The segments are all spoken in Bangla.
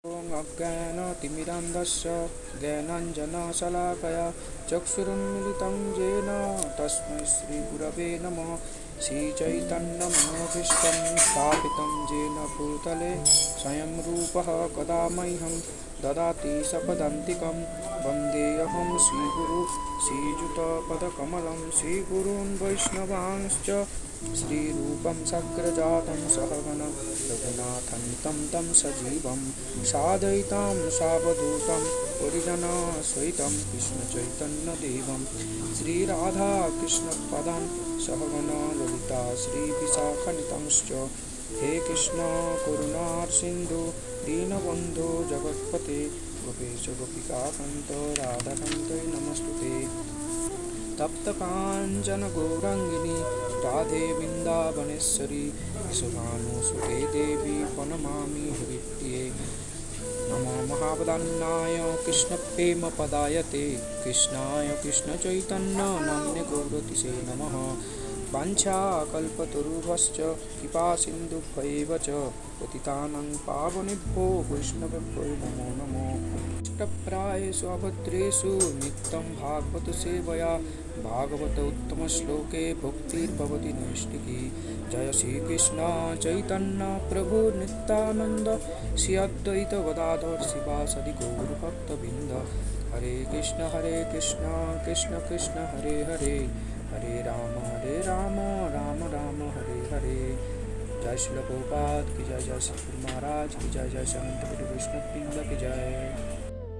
ॐ अज्ञानतिमिरान्धस्य ज्ञानाञ्जनशलाकया चक्षुरुन्मिलितं येन तस्मै श्रीगुरवे नमः। श्रीचैतन्यमनोभीष्टं स्थापितं येन भूतले स्वयं रूपः कदा मह्यं ददाति सपदान्तिकं। वन्देऽहं श्रीगुरु श्रीयुतपदकमलं श्रीगुरून् वैष्णवांश्च श्रीरूपं सग्रजातं सहगण रघुनाथं तं सजीवं सादयितं सावधूतं परिजनसहितं कृष्णचैतन्यदेवं श्रीराधाकृष्णपदान् सहगण ललिता श्रीविशाखान्वितांश्च। हे कृष्ण करुणासिन्धु दीनबन्धो जगत्पते गोपेश गोपिकान्त राधाकान्त नमस्तुते। तप्तकाञ्चन गौराङ्गिनी राधे वृन्दावनेश्वरी सुभानुसुते देवी प्रणमामि हरिप्रिये। नमो महावदन्नाय कृष्णप्रेमपदायते कृष्णाय कृष्णचैतन्य नाम्ने गौरतिसे नमः। वाञ्छाकल्पतरुभ्यश्च कृपासिन्धुभ्यैव च पतितानां पावनेभ्यो वैष्णवेभ्यो नमो नमः। इष्टप्रायेषु अभद्रेषु नित्यं भागवत सेवया भागवत उत्तमश्लोके भक्तिर्भवति नैष्टिकी। जय श्रीकृष्ण चैतन्य प्रभु नित्यानन्द श्री अद्वैत गदाधर शिवासदि गौरभक्तवृन्द। हरे कृष्ण कृष्ण कृष्ण हरे हरे हरे राम राम राम हरे हरे। जय श्री प्रभुपाद की जय, जय श्री गुरु महाराज की जय, जय श्री अनंत कोटि वैष्णववृंद की जय।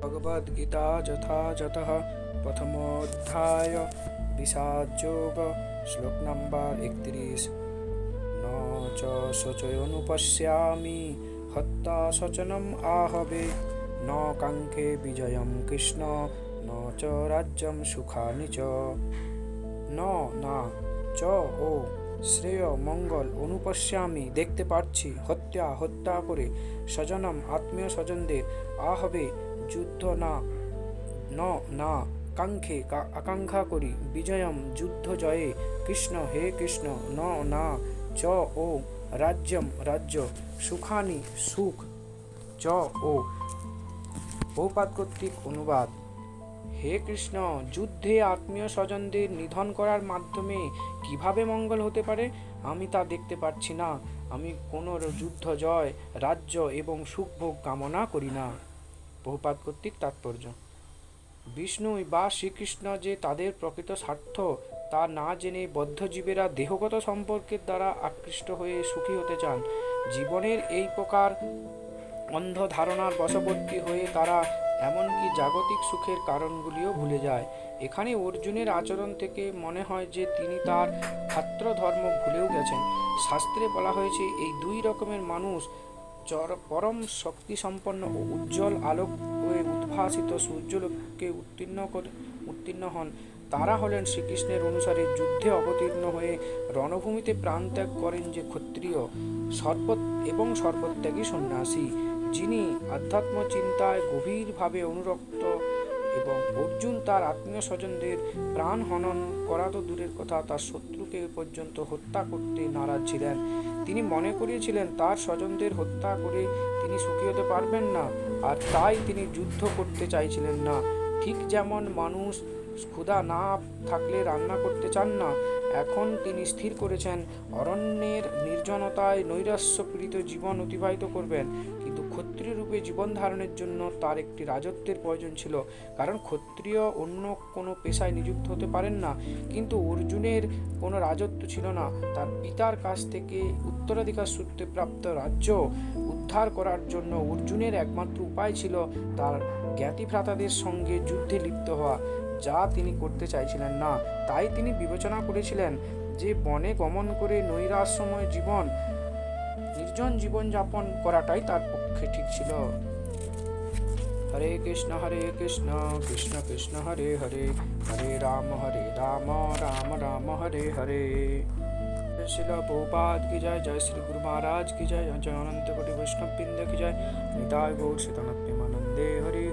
भगवद गीता यथातथः प्रथमोऽध्याय विषादयोग श्लोक नंबर 31। न च शोचोऽनुपश्यामि हत्वा शोचनम् आहवे न काङ्क्षे विजयं कृष्ण न च राज्यं सुखानि च। न না চ ও শ্রেয় মঙ্গল অনুপশ্যামি দেখতে পাচ্ছি হত্যা করে স্বজনম আত্মীয় স্বজনদের আহবে যুদ্ধ না কাঙ্ক্ষে আকাঙ্ক্ষা করি বিজয়ম যুদ্ধ জয়ে কৃষ্ণ হে কৃষ্ণ না চ ও রাজ্য সুখানি সুখ চ ও। বহুপাদ কর্তৃক অনুবাদ। হে কৃষ্ণ, যুদ্ধে আত্মীয় স্বজনদের নিধন করার মাধ্যমে কিভাবে মঙ্গল হতে পারে আমি তা দেখতে পাচ্ছি না। আমি কোনো যুদ্ধ জয় রাজ্য এবং সুখভোগ কামনা করি না। বহুপাদ কর্তৃক তাৎপর্য। বিষ্ণুই বা শ্রীকৃষ্ণ যে তাদের প্রকৃত স্বার্থ তা না জেনে বদ্ধজীবেরা দেহগত সম্পর্কের দ্বারা আকৃষ্ট হয়ে সুখী হতে চান। জীবনের এই প্রকার অন্ধ ধারণার বশবর্তী হয়ে তারা এমনকি জাগতিক সুখের কারণগুলিও ভুলে যায়। এখানে অর্জুনের আচরণ থেকে মনে হয় যে তিনি তার ক্ষাত্র ধর্ম ভুলেও গেছেন। শাস্ত্রে বলা হয়েছে এই দুই রকমের মানুষ পরম শক্তিসম্পন্ন ও উজ্জ্বল আলোক হয়ে উদ্ভাসিত সূর্যলোককে উত্তীর্ণ হন। তারা হলেন শ্রীকৃষ্ণের অনুসারে যুদ্ধে অবতীর্ণ হয়ে রণভূমিতে প্রাণত্যাগ করেন যে ক্ষত্রিয় এবং সর্বত্যাগী সন্ন্যাসী, যিনি আধ্যাত্ম চিন্তায় গভীরভাবে অনুরক্ত। এবং অর্জুন তার আত্মীয় স্বজনদের প্রাণ হনন করা তো দূরের কথা, তার শত্রুকে পর্যন্ত হত্যা করতে নারাজ ছিলেন। তিনি মনে করিয়েছিলেন তার স্বজনদের হত্যা করে তিনি সুখী হতে পারবেন না, আর তাই তিনি যুদ্ধ করতে চাইছিলেন না। ঠিক যেমন মানুষ ক্ষুধা না থাকলে রান্না করতে চান না, এখন তিনি স্থির করেছেন অরণ্যের নির্জনতায় নৈরাশ্যপীড়িত জীবন অতিবাহিত করবেন। কিন্তু ক্ষত্রিয় রূপে জীবন ধারণের জন্য তার একটি রাজত্বের প্রয়োজন ছিল, কারণ ক্ষত্রিয় অন্য কোনো পেশায় নিযুক্ত হতে পারেন না। কিন্তু অর্জুনের কোনো রাজত্ব ছিল না। তার পিতার কাছ থেকে উত্তরাধিকার সূত্রে প্রাপ্ত রাজ্য উদ্ধার করার জন্য অর্জুনের একমাত্র উপায় ছিল তার জ্ঞাতিভ্রাতাদের সঙ্গে যুদ্ধে লিপ্ত হওয়া, যা তিনি করতে চাইছিলেন না। তাই তিনি বিবেচনা করেছিলেন যে বনে গমন করে নৈরাশ্যময় নির্জন জীবনযাপন করাটাই তার পক্ষে ঠিক ছিল। হরে কৃষ্ণ কৃষ্ণ কৃষ্ণ হরে হরে হরে রাম রাম রাম হরে হরে। শিল প্রভুপাদ की जय, जय श्री गुरु महाराज की जय, जय अनंत कोटि वैष्णववृंद की जय। निताय गौर श्री प्रेमानंदे हरि